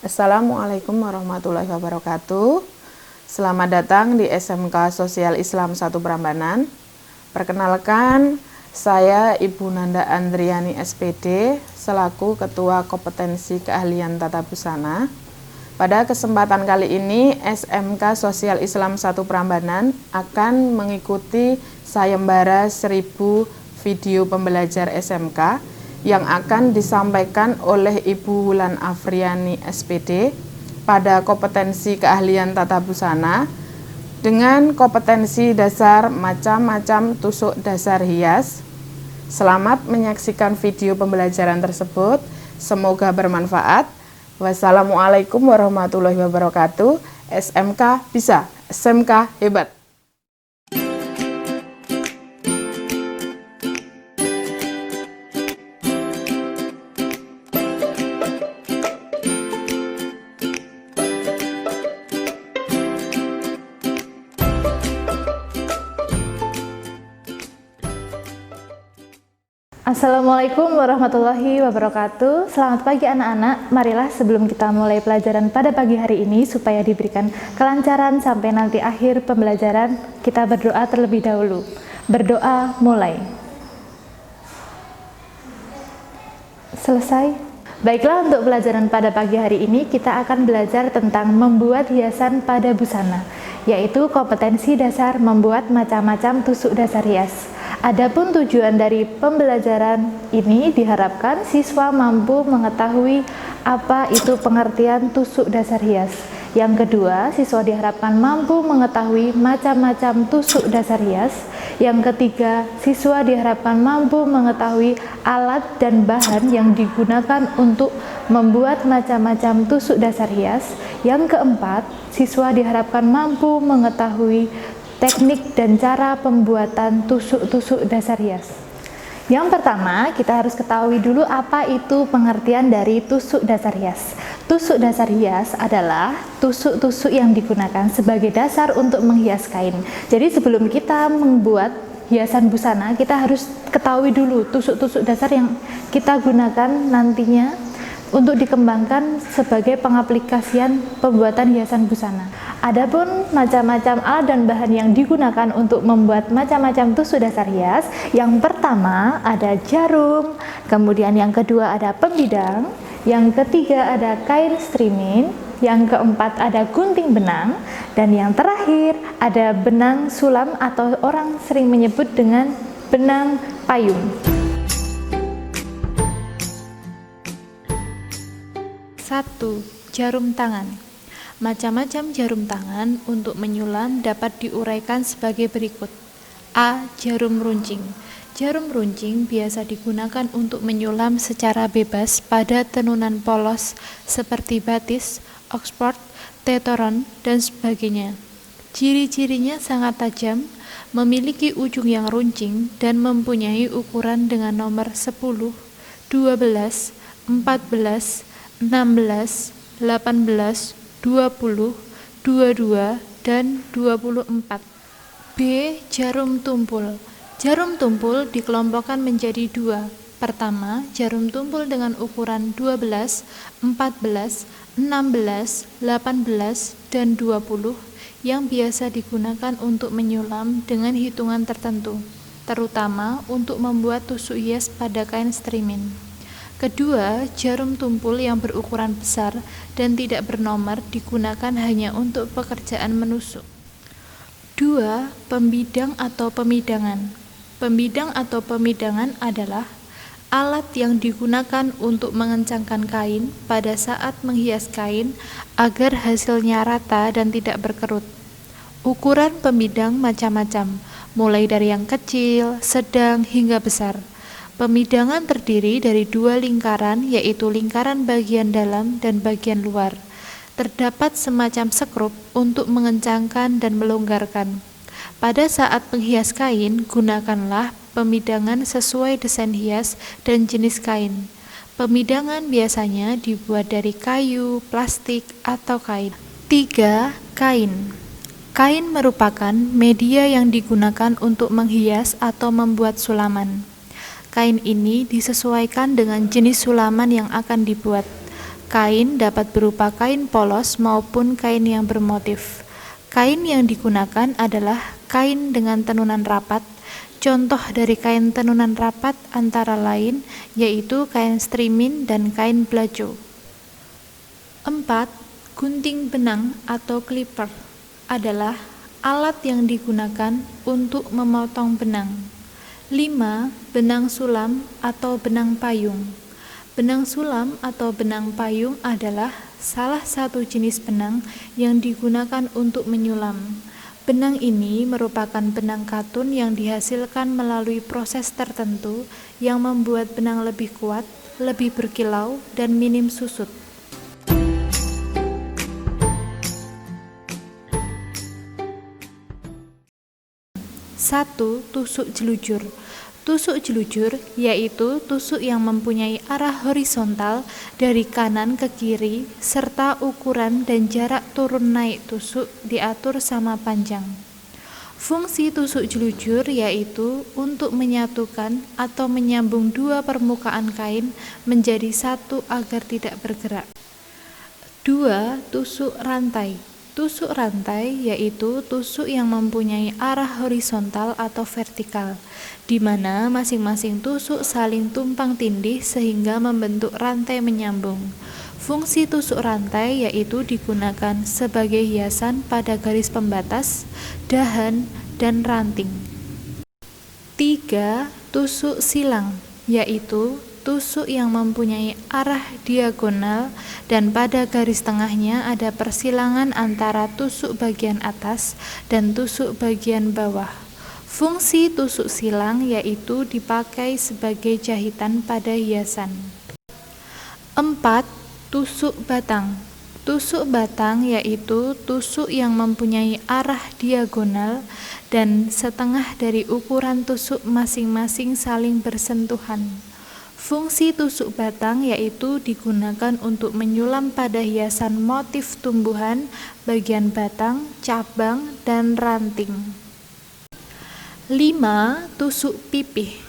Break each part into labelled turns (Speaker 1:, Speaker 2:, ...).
Speaker 1: Assalamualaikum warahmatullahi wabarakatuh. Selamat datang di SMK Sosial Islam 1 Prambanan. Perkenalkan, saya Ibu Nanda Andriani SPD selaku Ketua Kompetensi Keahlian Tata Busana. Pada kesempatan kali ini, SMK Sosial Islam 1 Prambanan akan mengikuti sayembara 1000 video pembelajar SMK yang akan disampaikan oleh Ibu Wulan Afriani SPD pada kompetensi keahlian tata busana dengan kompetensi dasar macam-macam tusuk dasar hias. Selamat menyaksikan video pembelajaran tersebut, semoga bermanfaat. Wassalamualaikum warahmatullahi wabarakatuh. SMK bisa, SMK hebat.
Speaker 2: Assalamualaikum warahmatullahi wabarakatuh. Selamat pagi anak-anak. Marilah sebelum kita mulai pelajaran pada pagi hari ini supaya diberikan kelancaran sampai nanti akhir pembelajaran, kita berdoa terlebih dahulu. Berdoa mulai. Selesai? Baiklah, untuk pelajaran pada pagi hari ini kita akan belajar tentang membuat hiasan pada busana, yaitu kompetensi dasar membuat macam-macam tusuk dasar hias. Adapun tujuan dari pembelajaran ini diharapkan siswa mampu mengetahui apa itu pengertian tusuk dasar hias. Yang kedua, siswa diharapkan mampu mengetahui macam-macam tusuk dasar hias. Yang ketiga, siswa diharapkan mampu mengetahui alat dan bahan yang digunakan untuk membuat macam-macam tusuk dasar hias. Yang keempat, siswa diharapkan mampu mengetahui teknik dan cara pembuatan tusuk-tusuk dasar hias. Yang pertama, kita harus ketahui dulu apa itu pengertian dari tusuk dasar hias. Tusuk dasar hias adalah tusuk-tusuk yang digunakan sebagai dasar untuk menghias kain. Jadi sebelum kita membuat hiasan busana, kita harus ketahui dulu tusuk-tusuk dasar yang kita gunakan nantinya untuk dikembangkan sebagai pengaplikasian pembuatan hiasan busana. Adapun macam-macam alat dan bahan yang digunakan untuk membuat macam-macam tusuk dasar hias, yang pertama ada jarum, kemudian yang kedua ada pembidang, yang ketiga ada kain streaming, yang keempat ada gunting benang, dan yang terakhir ada benang sulam atau orang sering menyebut dengan benang payung. 1. Jarum tangan. Macam-macam jarum tangan untuk menyulam dapat diuraikan sebagai berikut. A. Jarum runcing. Jarum runcing biasa digunakan untuk menyulam secara bebas pada tenunan polos seperti batis, oxford, tetoron, dan sebagainya. Ciri-cirinya sangat tajam, memiliki ujung yang runcing, dan mempunyai ukuran dengan nomor 10, 12, 14, 16, 18, 20, 22, dan 24. B. Jarum tumpul. Jarum tumpul dikelompokkan menjadi dua. Pertama, jarum tumpul dengan ukuran 12, 14, 16, 18, dan 20 yang biasa digunakan untuk menyulam dengan hitungan tertentu, terutama untuk membuat tusuk hias pada kain streaming. Kedua, jarum tumpul yang berukuran besar dan tidak bernomor digunakan hanya untuk pekerjaan menusuk. 2. Pembidang atau pemidangan. Pembidang atau pemidangan adalah alat yang digunakan untuk mengencangkan kain pada saat menghias kain agar hasilnya rata dan tidak berkerut. Ukuran pembidang macam-macam, mulai dari yang kecil, sedang, hingga besar. Pemidangan terdiri dari dua lingkaran, yaitu lingkaran bagian dalam dan bagian luar. Terdapat semacam sekrup untuk mengencangkan dan melonggarkan. Pada saat menghias kain, gunakanlah pemidangan sesuai desain hias dan jenis kain. Pemidangan biasanya dibuat dari kayu, plastik, atau kain. 3. Kain. Kain merupakan media yang digunakan untuk menghias atau membuat sulaman. Kain ini disesuaikan dengan jenis sulaman yang akan dibuat. Kain dapat berupa kain polos maupun kain yang bermotif. Kain yang digunakan adalah kain dengan tenunan rapat. Contoh dari kain tenunan rapat antara lain yaitu kain strimin dan kain blajo. 4. Gunting benang atau clipper adalah alat yang digunakan untuk memotong benang. 5. Benang sulam atau benang payung. Benang sulam atau benang payung adalah salah satu jenis benang yang digunakan untuk menyulam. Benang ini merupakan benang katun yang dihasilkan melalui proses tertentu yang membuat benang lebih kuat, lebih berkilau, dan minim susut. 1. Tusuk jelujur. Tusuk jelujur yaitu tusuk yang mempunyai arah horizontal dari kanan ke kiri serta ukuran dan jarak turun naik tusuk diatur sama panjang. Fungsi tusuk jelujur yaitu untuk menyatukan atau menyambung dua permukaan kain menjadi satu agar tidak bergerak. 2. Tusuk rantai. Tusuk rantai yaitu tusuk yang mempunyai arah horizontal atau vertikal, di mana masing-masing tusuk saling tumpang tindih sehingga membentuk rantai menyambung. Fungsi tusuk rantai yaitu digunakan sebagai hiasan pada garis pembatas, dahan, dan ranting. 3. Tusuk silang, yaitu tusuk yang mempunyai arah diagonal dan pada garis tengahnya ada persilangan antara tusuk bagian atas dan tusuk bagian bawah. Fungsi tusuk silang yaitu dipakai sebagai jahitan pada hiasan. 4. Tusuk batang. Tusuk batang yaitu tusuk yang mempunyai arah diagonal dan setengah dari ukuran tusuk masing-masing saling bersentuhan. Fungsi tusuk batang yaitu digunakan untuk menyulam pada hiasan motif tumbuhan, bagian batang, cabang, dan ranting. 5. Tusuk pipih.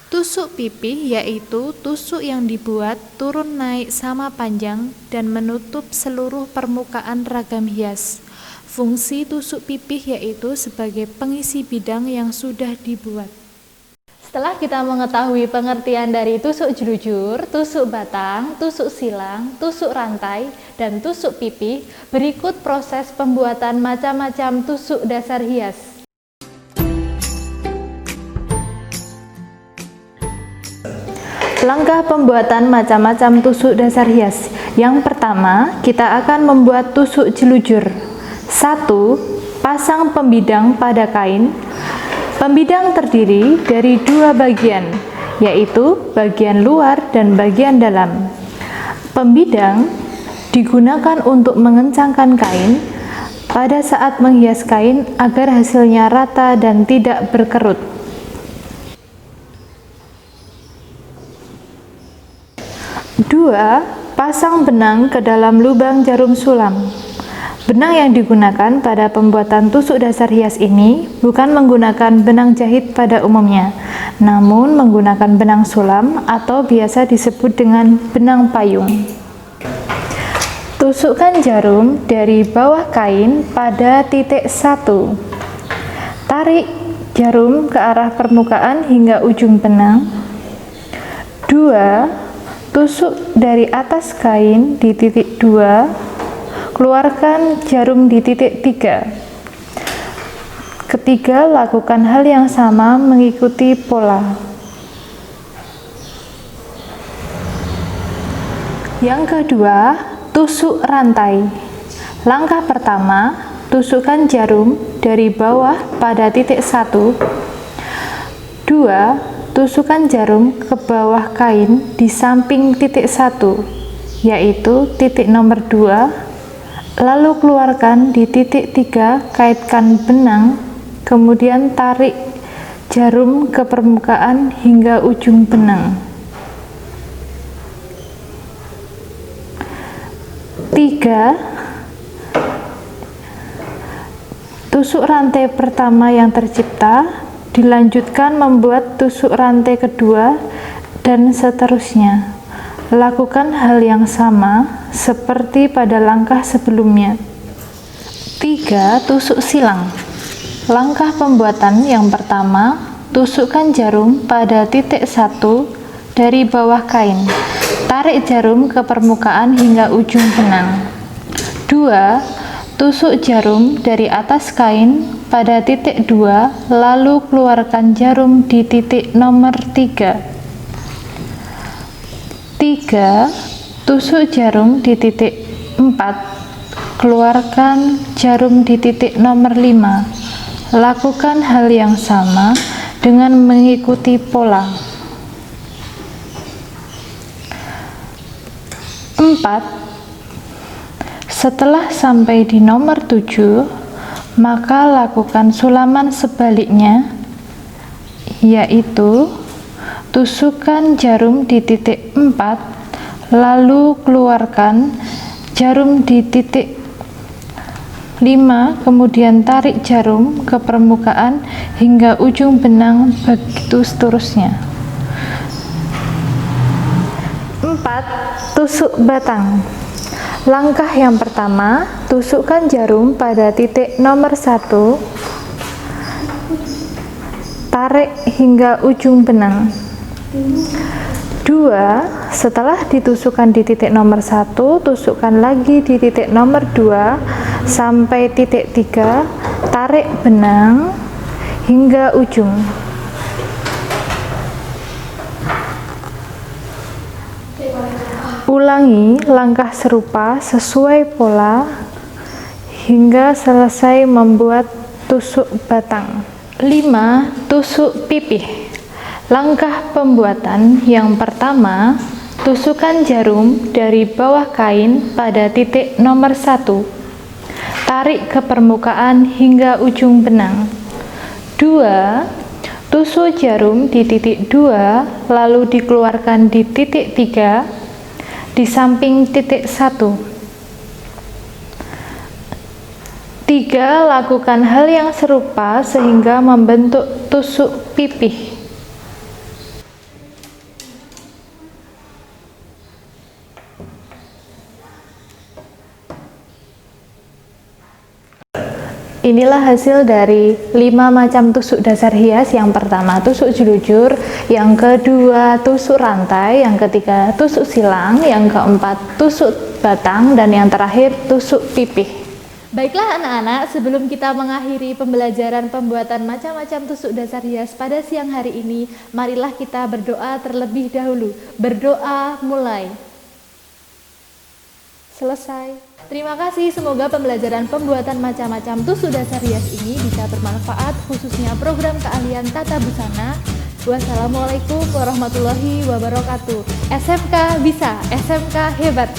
Speaker 2: Tusuk pipih yaitu tusuk yang dibuat turun naik sama panjang dan menutup seluruh permukaan ragam hias. Fungsi tusuk pipih yaitu sebagai pengisi bidang yang sudah dibuat.
Speaker 3: Setelah kita mengetahui pengertian dari tusuk jelujur, tusuk batang, tusuk silang, tusuk rantai, dan tusuk pipih, berikut proses pembuatan macam-macam tusuk dasar hias. Langkah pembuatan macam-macam tusuk dasar hias. Yang pertama, kita akan membuat tusuk jelujur. 1. Pasang pembidang pada kain. Pembidang terdiri dari dua bagian, yaitu bagian luar dan bagian dalam. Pembidang digunakan untuk mengencangkan kain pada saat menghias kain agar hasilnya rata dan tidak berkerut. 2. Pasang benang ke dalam lubang jarum sulam. Benang yang digunakan pada pembuatan tusuk dasar hias ini bukan menggunakan benang jahit pada umumnya, namun menggunakan benang sulam atau biasa disebut dengan benang payung. Tusukkan jarum dari bawah kain pada titik 1. Tarik jarum ke arah permukaan hingga ujung benang. 2. Tusuk dari atas kain di titik 2. Keluarkan jarum di titik 3. Ketiga, lakukan hal yang sama mengikuti pola. Yang kedua, tusuk rantai. Langkah pertama, tusukkan jarum dari bawah pada titik 1. 2. Tusukkan jarum ke bawah kain di samping titik 1, yaitu titik nomor 2. Lalu keluarkan di titik 3, kaitkan benang, kemudian tarik jarum ke permukaan hingga ujung benang. 3. Tusuk rantai pertama yang tercipta, dilanjutkan membuat tusuk rantai kedua, dan seterusnya. Lakukan hal yang sama seperti pada langkah sebelumnya. 3. Tusuk silang. Langkah pembuatan yang pertama, tusukkan jarum pada titik 1 dari bawah kain. Tarik jarum ke permukaan hingga ujung benang. 2. Tusuk jarum dari atas kain pada titik 2, lalu keluarkan jarum di titik nomor 3. 3. Tusuk jarum di titik 4. Keluarkan jarum di titik nomor 5. Lakukan hal yang sama dengan mengikuti pola. 4. Setelah sampai di nomor 7, maka lakukan sulaman sebaliknya, yaitu tusukkan jarum di titik 4, lalu keluarkan jarum di titik 5, kemudian tarik jarum ke permukaan hingga ujung benang, begitu seterusnya. 4. Tusuk batang. Langkah yang pertama, tusukkan jarum pada titik nomor 1, tarik hingga ujung benang. 2. Setelah ditusukkan di titik nomor 1, tusukkan lagi di titik nomor 2 sampai titik 3, tarik benang hingga ujung. Ulangi langkah serupa sesuai pola hingga selesai membuat tusuk batang. 5. Tusuk pipih. Langkah pembuatan yang pertama, tusukkan jarum dari bawah kain pada titik nomor 1. Tarik ke permukaan hingga ujung benang. 2. Tusuk jarum di titik 2, lalu dikeluarkan di titik 3 di samping titik 1. 3. Lakukan hal yang serupa sehingga membentuk tusuk pipih. Inilah hasil dari 5 macam tusuk dasar hias. Yang pertama tusuk jelujur, yang kedua tusuk rantai, yang ketiga tusuk silang, yang keempat tusuk batang, dan yang terakhir tusuk pipih.
Speaker 2: Baiklah anak-anak, sebelum kita mengakhiri pembelajaran pembuatan macam-macam tusuk dasar hias pada siang hari ini, marilah kita berdoa terlebih dahulu. Berdoa mulai. Selesai. Terima kasih, semoga pembelajaran pembuatan macam-macam tusuk dasar hias ini bisa bermanfaat, khususnya program keahlian tata busana. Wassalamualaikum warahmatullahi wabarakatuh. SMK bisa, SMK hebat.